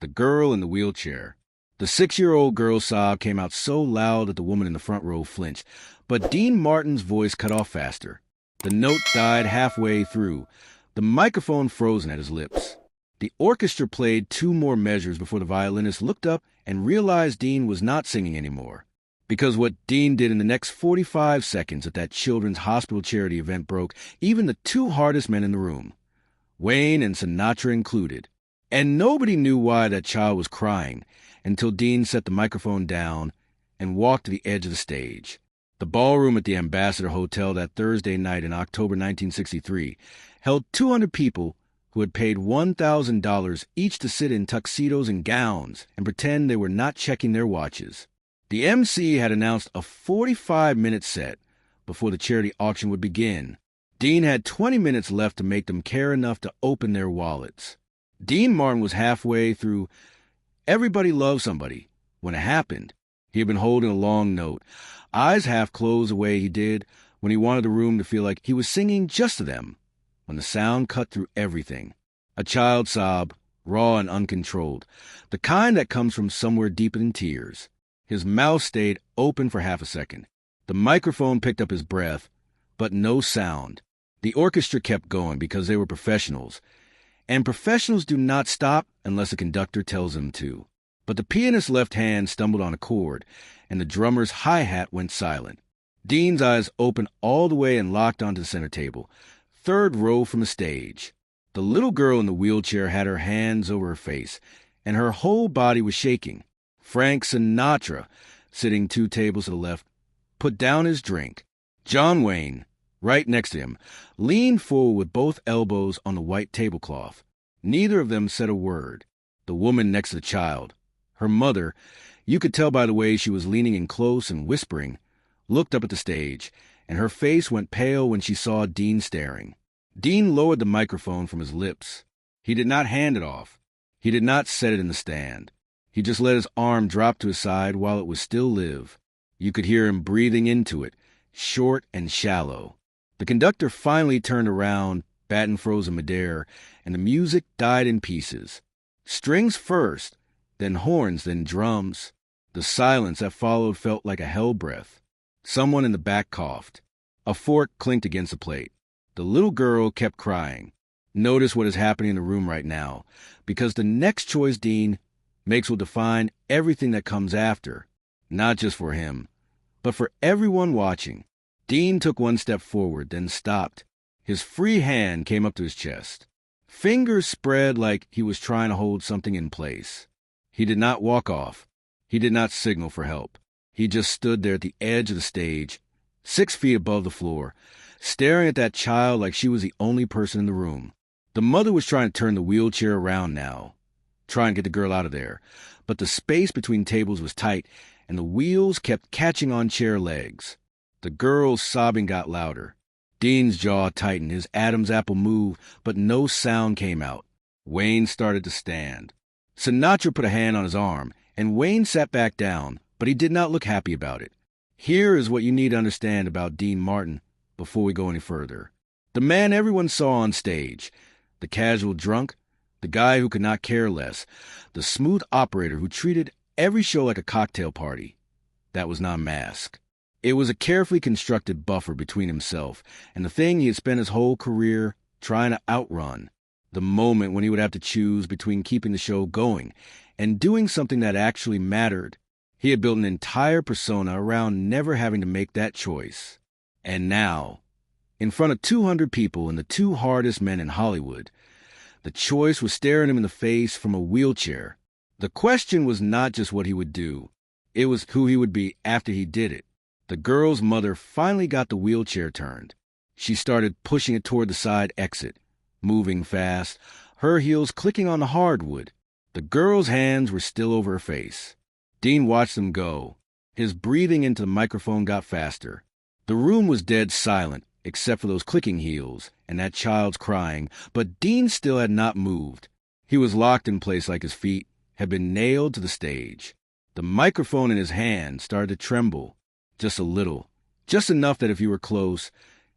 The girl in the wheelchair. The 6-year-old girl's sob came out so loud that the woman in the front row flinched, but Dean Martin's voice cut off faster. The note died halfway through, the microphone frozen at his lips. The orchestra played 2 more measures before the violinist looked up and realized Dean was not singing anymore. Because what Dean did in the next 45 seconds at that children's hospital charity event broke even the 2 hardest men in the room, Wayne and Sinatra included. And nobody knew why that child was crying until Dean set the microphone down and walked to the edge of the stage. The ballroom at the Ambassador Hotel that Thursday night in October 1963 held 200 people who had paid $1,000 each to sit in tuxedos and gowns and pretend they were not checking their watches. The MC had announced a 45-minute set before the charity auction would begin. Dean had 20 minutes left to make them care enough to open their wallets. Dean Martin was halfway through Everybody Loves Somebody when it happened. He had been holding a long note, eyes half closed the way he did when he wanted the room to feel like he was singing just to them, when the sound cut through everything. A child's sob, raw and uncontrolled, the kind that comes from somewhere deeper than tears. His mouth stayed open for half a second. The microphone picked up his breath, but no sound. The orchestra kept going because they were professionals, and professionals do not stop unless a conductor tells them to. But the pianist's left hand stumbled on a chord, and the drummer's hi-hat went silent. Dean's eyes opened all the way and locked onto the center table, 3rd row from the stage. The little girl in the wheelchair had her hands over her face, and her whole body was shaking. Frank Sinatra, sitting 2 tables to the left, put down his drink. John Wayne, right next to him, leaned forward with both elbows on the white tablecloth. Neither of them said a word. The woman next to the child, her mother, you could tell by the way she was leaning in close and whispering, looked up at the stage, and her face went pale when she saw Dean staring. Dean lowered the microphone from his lips. He did not hand it off. He did not set it in the stand. He just let his arm drop to his side while it was still live. You could hear him breathing into it, short and shallow. The conductor finally turned around, baton frozen midair, and the music died in pieces. Strings first, then horns, then drums. The silence that followed felt like a hell breath. Someone in the back coughed. A fork clinked against the plate. The little girl kept crying. Notice what is happening in the room right now, because the next choice Dean makes will define everything that comes after, not just for him, but for everyone watching. Dean took 1 step forward, then stopped. His free hand came up to his chest. Fingers spread like he was trying to hold something in place. He did not walk off. He did not signal for help. He just stood there at the edge of the stage, 6 feet above the floor, staring at that child like she was the only person in the room. The mother was trying to turn the wheelchair around now, trying to get the girl out of there, but the space between tables was tight, and the wheels kept catching on chair legs. The girl's sobbing got louder. Dean's jaw tightened, his Adam's apple moved, but no sound came out. Wayne started to stand. Sinatra put a hand on his arm, and Wayne sat back down, but he did not look happy about it. Here is what you need to understand about Dean Martin before we go any further. The man everyone saw on stage, the casual drunk, the guy who could not care less, the smooth operator who treated every show like a cocktail party, that was not Mask. It was a carefully constructed buffer between himself and the thing he had spent his whole career trying to outrun, the moment when he would have to choose between keeping the show going and doing something that actually mattered. He had built an entire persona around never having to make that choice. And now, in front of 200 people and the 2 hardest men in Hollywood, the choice was staring him in the face from a wheelchair. The question was not just what he would do. It was who he would be after he did it. The girl's mother finally got the wheelchair turned. She started pushing it toward the side exit, moving fast, her heels clicking on the hardwood. The girl's hands were still over her face. Dean watched them go. His breathing into the microphone got faster. The room was dead silent, except for those clicking heels and that child's crying, but Dean still had not moved. He was locked in place like his feet had been nailed to the stage. The microphone in his hand started to tremble, just a little, just enough that if you were close,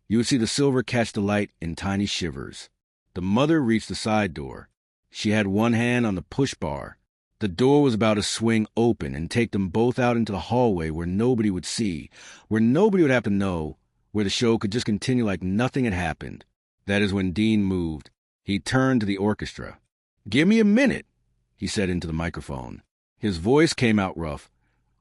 you would see the silver catch the light in tiny shivers. The mother reached the side door. She had one hand on the push bar, The door was about to swing open and take them both out into the hallway where nobody would see, where nobody would have to know, where the show could just continue like nothing had happened. That is when Dean moved. He turned to the orchestra. "Give me a minute," he said into the microphone. His voice came out rough,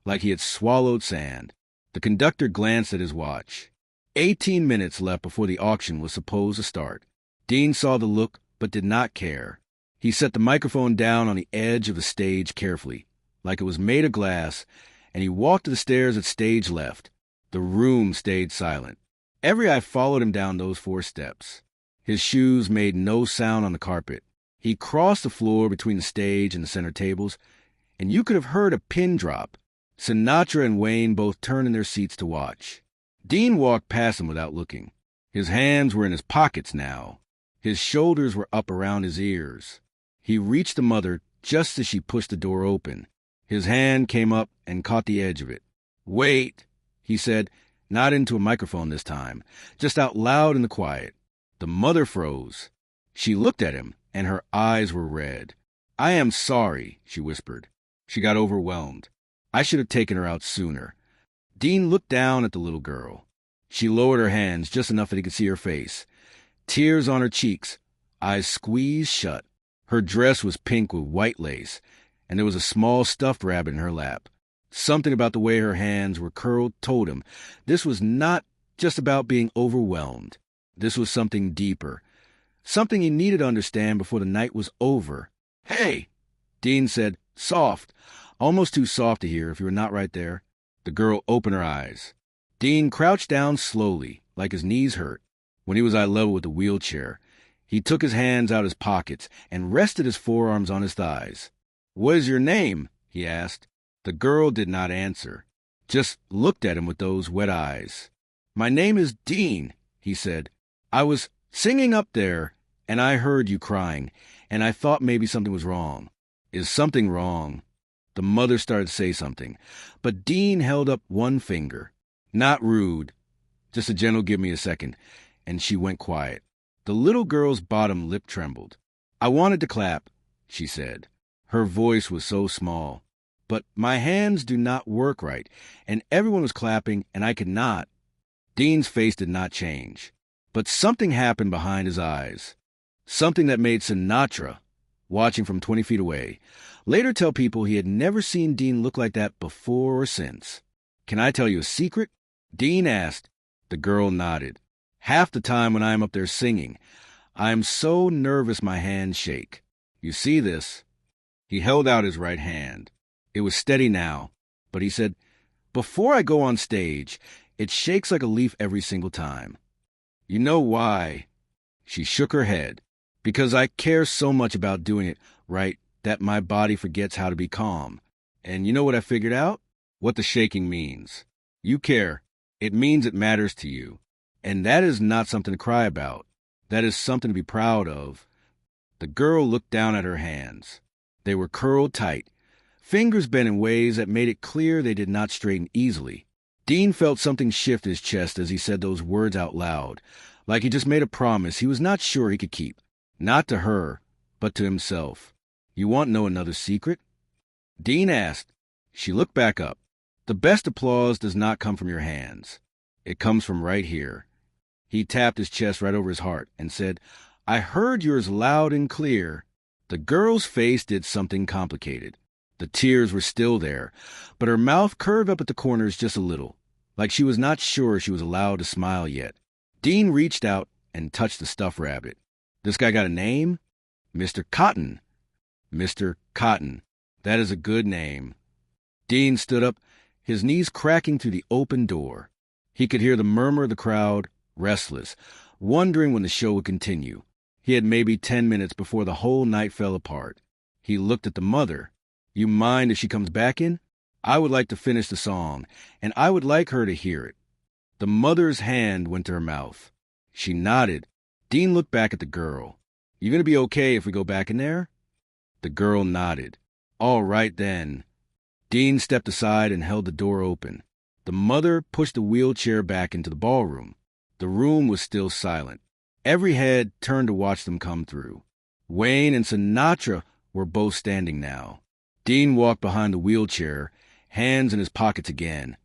like he had swallowed sand. The conductor glanced at his watch. 18 minutes left before the auction was supposed to start. Dean saw the look, but did not care. He set the microphone down on the edge of the stage carefully, like it was made of glass, and he walked to the stairs at stage left. The room stayed silent. Every eye followed him down those 4 steps. His shoes made no sound on the carpet. He crossed the floor between the stage and the center tables, and you could have heard a pin drop. Sinatra and Wayne both turned in their seats to watch. Dean walked past him without looking. His hands were in his pockets now. His shoulders were up around his ears. He reached the mother just as she pushed the door open. His hand came up and caught the edge of it. "Wait," he said, not into a microphone this time, just out loud in the quiet. The mother froze. She looked at him, and her eyes were red. "I am sorry," she whispered. She got overwhelmed. "I should have taken her out sooner." Dean looked down at the little girl. She lowered her hands just enough that he could see her face. Tears on her cheeks, eyes squeezed shut. Her dress was pink with white lace, and there was a small stuffed rabbit in her lap. Something about the way her hands were curled told him this was not just about being overwhelmed. This was something deeper, something he needed to understand before the night was over. "Hey," Dean said, soft, almost too soft to hear if you were not right there. The girl opened her eyes. Dean crouched down slowly, like his knees hurt. When he was eye level with the wheelchair, he took his hands out of his pockets and rested his forearms on his thighs. "What is your name?" he asked. The girl did not answer, just looked at him with those wet eyes. "My name is Dean," he said. "I was singing up there, and I heard you crying, and I thought maybe something was wrong." "Is something wrong?" The mother started to say something, but Dean held up one finger. "Not rude. Just a gentle give me a second," and she went quiet. The little girl's bottom lip trembled. "I wanted to clap," she said. Her voice was so small. "But my hands do not work right, and everyone was clapping, and I could not." Dean's face did not change, but something happened behind his eyes. Something that made Sinatra, watching from 20 feet away, later tell people he had never seen Dean look like that before or since. "Can I tell you a secret?" Dean asked. The girl nodded. "Half the time when I am up there singing, I am so nervous my hands shake. You see this?" He held out his right hand. It was steady now, but he said, "Before I go on stage, it shakes like a leaf every single time." "You know why?" She shook her head. "Because I care so much about doing it right that my body forgets how to be calm. And you know what I figured out? What the shaking means. You care. It means it matters to you. And that is not something to cry about. That is something to be proud of." The girl looked down at her hands. They were curled tight, fingers bent in ways that made it clear they did not straighten easily. Dean felt something shift his chest as he said those words out loud, like he just made a promise he was not sure he could keep. Not to her, but to himself. "You want to know another secret?" Dean asked. She looked back up. "The best applause does not come from your hands. It comes from right here." He tapped his chest right over his heart and said, "I heard yours loud and clear." The girl's face did something complicated. The tears were still there, but her mouth curved up at the corners just a little, like she was not sure she was allowed to smile yet. Dean reached out and touched the stuffed rabbit. "This guy got a name?" "Mr. Cotton." "Mr. Cotton. That is a good name." Dean stood up, his knees cracking through the open door. He could hear the murmur of the crowd, restless, wondering when the show would continue. He had maybe 10 minutes before the whole night fell apart. He looked at the mother. "You mind if she comes back in? I would like to finish the song, and I would like her to hear it." The mother's hand went to her mouth. She nodded. Dean looked back at the girl. "You going to be okay if we go back in there?" The girl nodded. "All right, then." Dean stepped aside and held the door open. The mother pushed the wheelchair back into the ballroom. The room was still silent. Every head turned to watch them come through. Wayne and Sinatra were both standing now. Dean walked behind the wheelchair, hands in his pockets again,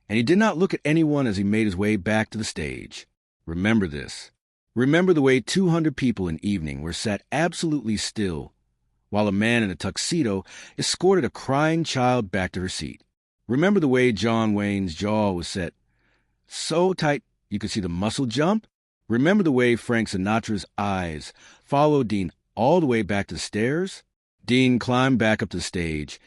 and he did not look at anyone as he made his way back to the stage. Remember this. Remember the way 200 people in evening were sat absolutely still, while a man in a tuxedo escorted a crying child back to her seat. Remember the way John Wayne's jaw was set so tight you could see the muscle jump? Remember the way Frank Sinatra's eyes followed Dean all the way back to the stairs? Dean climbed back up to the stage,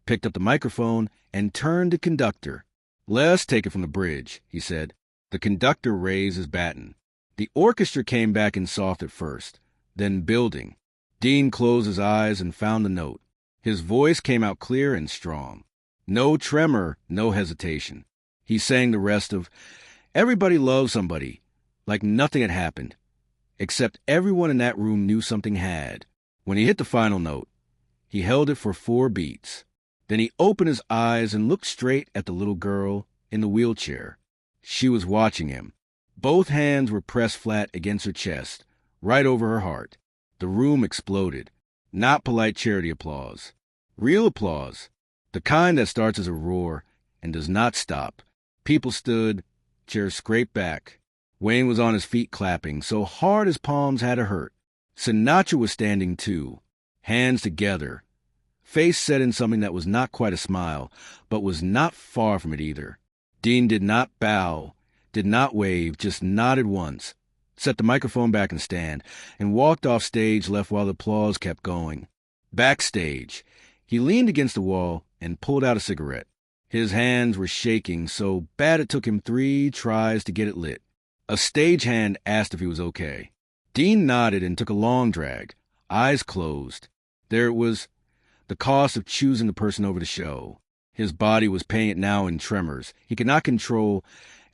picked up the microphone, and turned to conductor. "Let's take it from the bridge," he said. The conductor raised his baton. The orchestra came back in soft at first, then building. Dean closed his eyes and found the note. His voice came out clear and strong. No tremor, no hesitation. He sang the rest of "Everybody Loves Somebody" like nothing had happened, except everyone in that room knew something had. When he hit the final note, he held it for 4 beats. Then he opened his eyes and looked straight at the little girl in the wheelchair. She was watching him. Both hands were pressed flat against her chest, right over her heart. The room exploded. Not polite charity applause. Real applause. The kind that starts as a roar and does not stop. People stood, chairs scraped back. Wayne was on his feet clapping, so hard his palms had to hurt. Sinatra was standing too, hands together, face set in something that was not quite a smile, but was not far from it either. Dean did not bow, did not wave, just nodded once, set the microphone back in stand, and walked off stage left while the applause kept going. Backstage, he leaned against the wall and pulled out a cigarette. His hands were shaking so bad it took him 3 tries to get it lit. A stagehand asked if he was okay. Dean nodded and took a long drag, eyes closed. There it was, the cost of choosing the person over the show. His body was paying it now in tremors he could not control,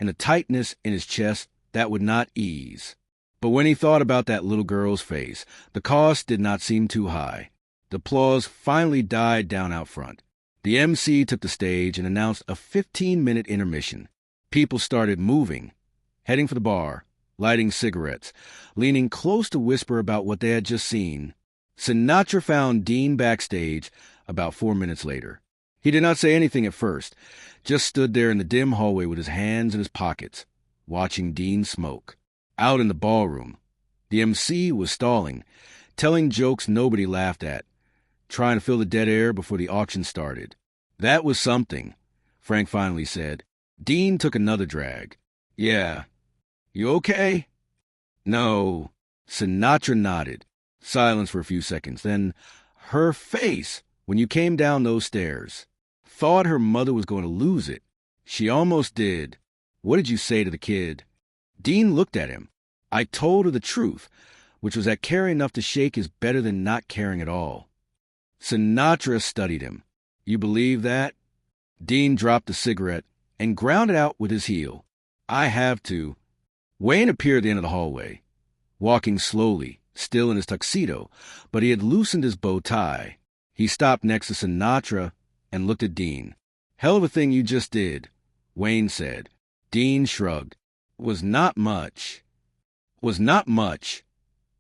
and a tightness in his chest that would not ease. But when he thought about that little girl's face, the cost did not seem too high. The applause finally died down out front. The MC took the stage and announced a 15-minute intermission. People started moving, heading for the bar, lighting cigarettes, leaning close to whisper about what they had just seen. Sinatra found Dean backstage about 4 minutes later. He did not say anything at first, just stood there in the dim hallway with his hands in his pockets, watching Dean smoke. Out in the ballroom, the MC was stalling, telling jokes nobody laughed at, trying to fill the dead air before the auction started. "That was something," Frank finally said. Dean took another drag. "Yeah. You okay?" "No." Sinatra nodded. Silence for a few seconds. Then, "Her face when you came down those stairs. Thought her mother was going to lose it. She almost did. What did you say to the kid?" Dean looked at him. "I told her the truth, which was that caring enough to shake is better than not caring at all." Sinatra studied him. "You believe that?" Dean dropped the cigarette and ground it out with his heel. "I have to." Wayne appeared at the end of the hallway, walking slowly, still in his tuxedo, but he had loosened his bow tie. He stopped next to Sinatra and looked at Dean. "Hell of a thing you just did," Wayne said. Dean shrugged. Was not much." "Was not much,"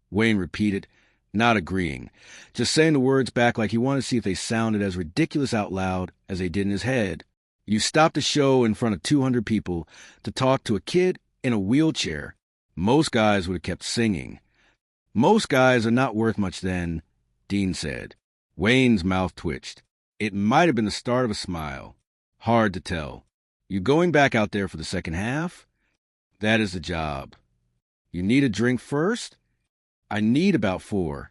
Wayne repeated, not agreeing, just saying the words back like he wanted to see if they sounded as ridiculous out loud as they did in his head. "You stopped a show in front of 200 people to talk to a kid in a wheelchair. Most guys would have kept singing." "Most guys are not worth much then," Dean said. Wayne's mouth twitched. It might have been the start of a smile. "Hard to tell. You going back out there for the second half?" "That is the job." "You need a drink first?" "I need about 4.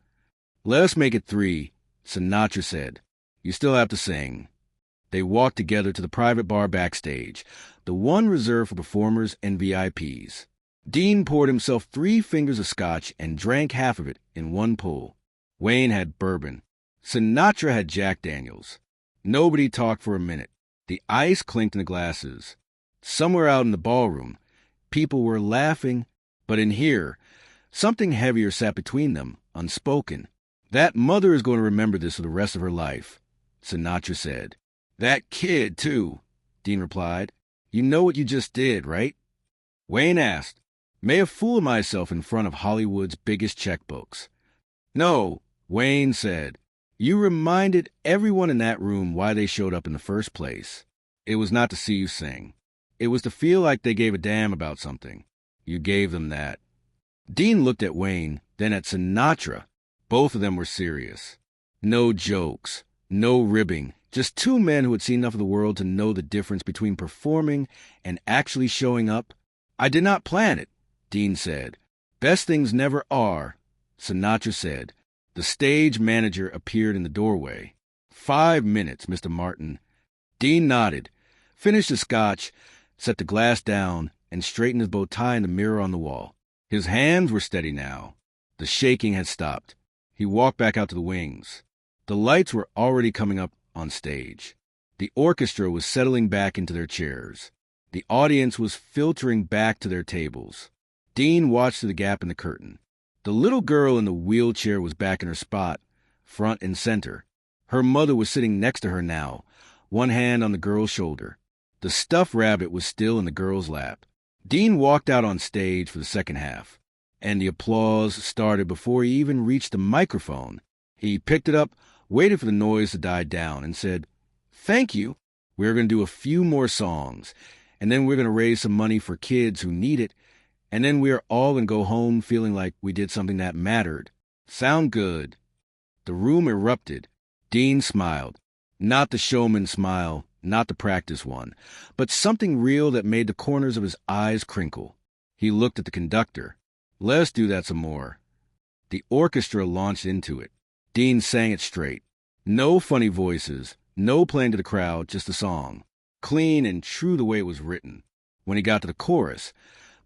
"Let us make it 3, Sinatra said. "You still have to sing." They walked together to the private bar backstage, the one reserved for performers and VIPs. Dean poured himself 3 fingers of scotch and drank half of it in one pull. Wayne had bourbon. Sinatra had Jack Daniels. Nobody talked for a minute. The ice clinked in the glasses. Somewhere out in the ballroom, people were laughing, but in here, something heavier sat between them, unspoken. "That mother is going to remember this for the rest of her life," Sinatra said. "That kid, too," Dean replied. "You know what you just did, right?" Wayne asked. "May have fooled myself in front of Hollywood's biggest checkbooks." "No," Wayne said. You reminded everyone in that room why they showed up in the first place. It was not to see you sing. It was to feel like they gave a damn about something. You gave them that. Dean looked at Wayne, then at Sinatra. Both of them were serious. No jokes, no ribbing, just two men who had seen enough of the world to know the difference between performing and actually showing up. I did not plan it, Dean said. Best things never are, Sinatra said. The stage manager appeared in the doorway. 5 minutes, Mr. Martin. Dean nodded, finished the scotch, set the glass down, and straightened his bow tie in the mirror on the wall. His hands were steady now. The shaking had stopped. He walked back out to the wings. The lights were already coming up on stage. The orchestra was settling back into their chairs. The audience was filtering back to their tables. Dean watched through the gap in the curtain. The little girl in the wheelchair was back in her spot, front and center. Her mother was sitting next to her now, one hand on the girl's shoulder. The stuffed rabbit was still in the girl's lap. Dean walked out on stage for the second half, and the applause started before he even reached the microphone. He picked it up, waited for the noise to die down, and said, "Thank you. We're going to do a few more songs, and then we're going to raise some money for kids who need it, and then we're all going to go home feeling like we did something that mattered. Sound good?" The room erupted. Dean smiled. Not the showman smile, not the practice one, but something real that made the corners of his eyes crinkle. He looked at the conductor. "Let's do that some more." The orchestra launched into it. Dean sang it straight. No funny voices, no playing to the crowd, just the song. Clean and true the way it was written. When he got to the chorus,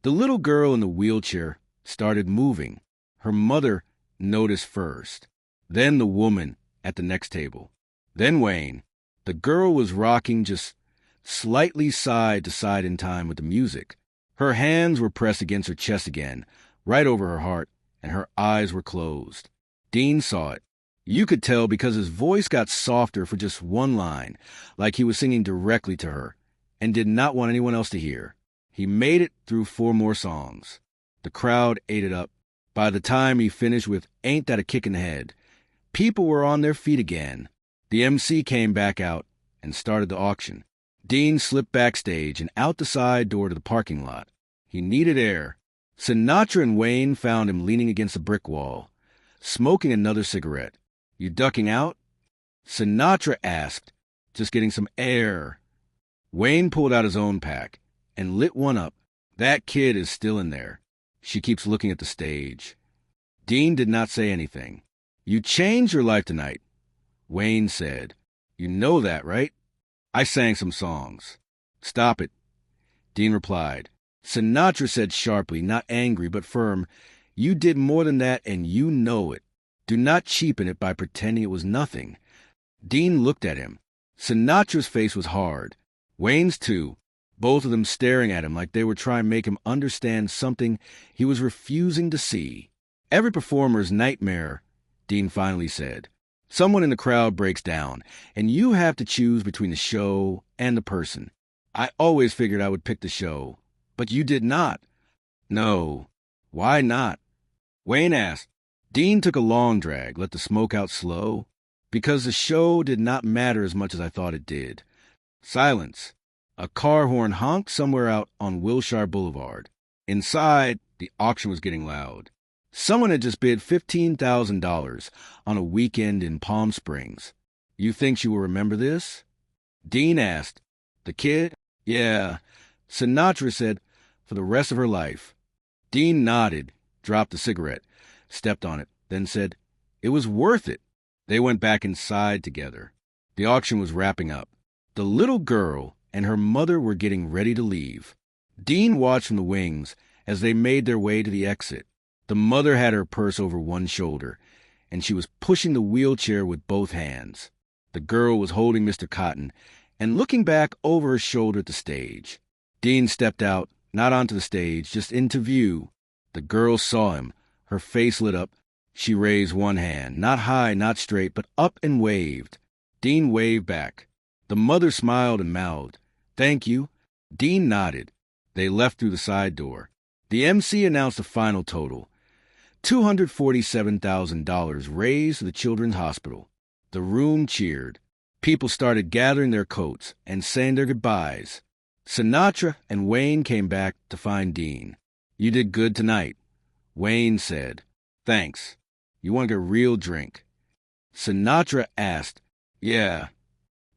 the little girl in the wheelchair started moving. Her mother noticed first, then the woman at the next table, then Wayne. The girl was rocking just slightly side to side in time with the music. Her hands were pressed against her chest again, right over her heart, and her eyes were closed. Dean saw it. You could tell because his voice got softer for just one line, like he was singing directly to her, and did not want anyone else to hear. He made it through 4 more songs. The crowd ate it up. By the time he finished with "Ain't That a Kick in the Head," people were on their feet again. The MC came back out and started the auction. Dean slipped backstage and out the side door to the parking lot. He needed air. Sinatra and Wayne found him leaning against a brick wall, smoking another cigarette. "You ducking out?" Sinatra asked, "Just getting some air." Wayne pulled out his own pack and lit one up. "That kid is still in there. She keeps looking at the stage." Dean did not say anything. "You changed your life tonight," Wayne said. "You know that, right?" "I sang some songs." "Stop it," Dean replied. Sinatra said sharply, not angry but firm, "You did more than that, and you know it. Do not cheapen it by pretending it was nothing." Dean looked at him. Sinatra's face was hard. Wayne's too, both of them staring at him like they were trying to make him understand something he was refusing to see. "Every performer's nightmare," Dean finally said. "Someone in the crowd breaks down, and you have to choose between the show and the person. I always figured I would pick the show, but you did not." "No. Why not?" Wayne asked. Dean took a long drag, let the smoke out slow. "Because the show did not matter as much as I thought it did." Silence. A car horn honked somewhere out on Wilshire Boulevard. Inside, the auction was getting loud. Someone had just bid $15,000 on a weekend in Palm Springs. "You think she will remember this?" Dean asked. "The kid?" "Yeah." Sinatra said, "For the rest of her life." Dean nodded, dropped the cigarette, stepped on it, then said, "It was worth it." They went back inside together. The auction was wrapping up. The little girl and her mother were getting ready to leave. Dean watched from the wings as they made their way to the exit. The mother had her purse over one shoulder, and she was pushing the wheelchair with both hands. The girl was holding Mr. Cotton and looking back over her shoulder at the stage. Dean stepped out, not onto the stage, just into view. The girl saw him. Her face lit up. She raised one hand, not high, not straight, but up and waved. Dean waved back. The mother smiled and mouthed, "Thank you." Dean nodded. They left through the side door. The MC announced the final total. $247,000 raised to the Children's Hospital. The room cheered. People started gathering their coats and saying their goodbyes. Sinatra and Wayne came back to find Dean. "You did good tonight," Wayne said. "Thanks. You want a real drink?" Sinatra asked. "Yeah."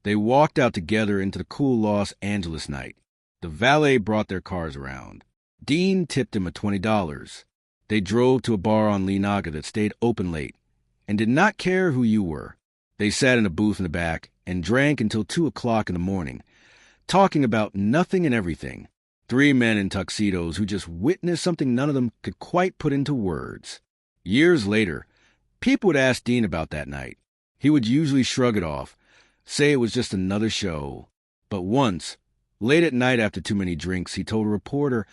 They walked out together into the cool Los Angeles night. The valet brought their cars around. Dean tipped him $20. They drove to a bar on Lenaga that stayed open late and did not care who you were. They sat in a booth in the back and drank until 2 o'clock in the morning, talking about nothing and everything. 3 men in tuxedos who just witnessed something none of them could quite put into words. Years later, people would ask Dean about that night. He would usually shrug it off, say it was just another show. But once, late at night after too many drinks, he told a reporter,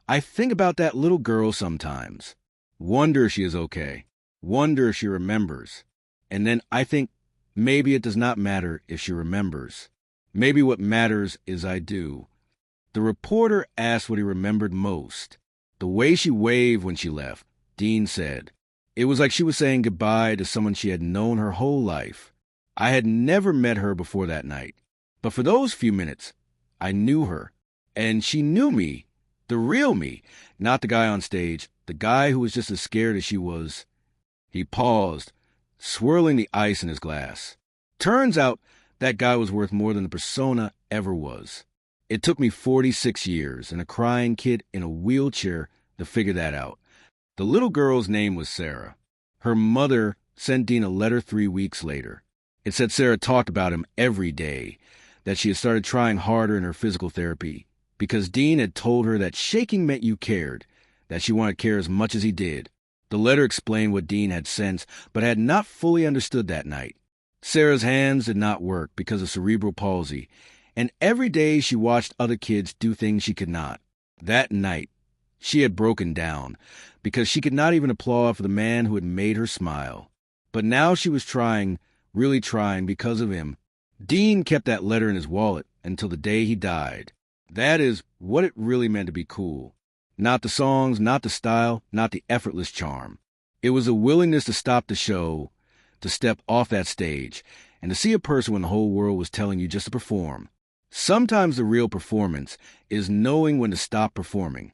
"I think about that little girl sometimes. Wonder if she is okay. Wonder if she remembers. And then I think maybe it does not matter if she remembers. Maybe what matters is I do." The reporter asked what he remembered most. "The way she waved when she left," Dean said. "It was like she was saying goodbye to someone she had known her whole life. I had never met her before that night. But for those few minutes, I knew her. And she knew me. The real me. Not the guy on stage. The guy who was just as scared as she was." He paused, swirling the ice in his glass. "Turns out that guy was worth more than the persona ever was. It took me 46 years and a crying kid in a wheelchair to figure that out." The little girl's name was Sarah. Her mother sent Dean a letter 3 weeks later. It said Sarah talked about him every day, that she had started trying harder in her physical therapy, because Dean had told her that shaking meant you cared, that she wanted to care as much as he did. The letter explained what Dean had sensed, but had not fully understood that night. Sarah's hands did not work because of cerebral palsy, and every day she watched other kids do things she could not. That night, she had broken down, because she could not even applaud for the man who had made her smile. But now she was trying, really trying because of him. Dean kept that letter in his wallet until the day he died. That is what it really meant to be cool. Not the songs, not the style, not the effortless charm. It was a willingness to stop the show, to step off that stage, and to see a person when the whole world was telling you just to perform. Sometimes the real performance is knowing when to stop performing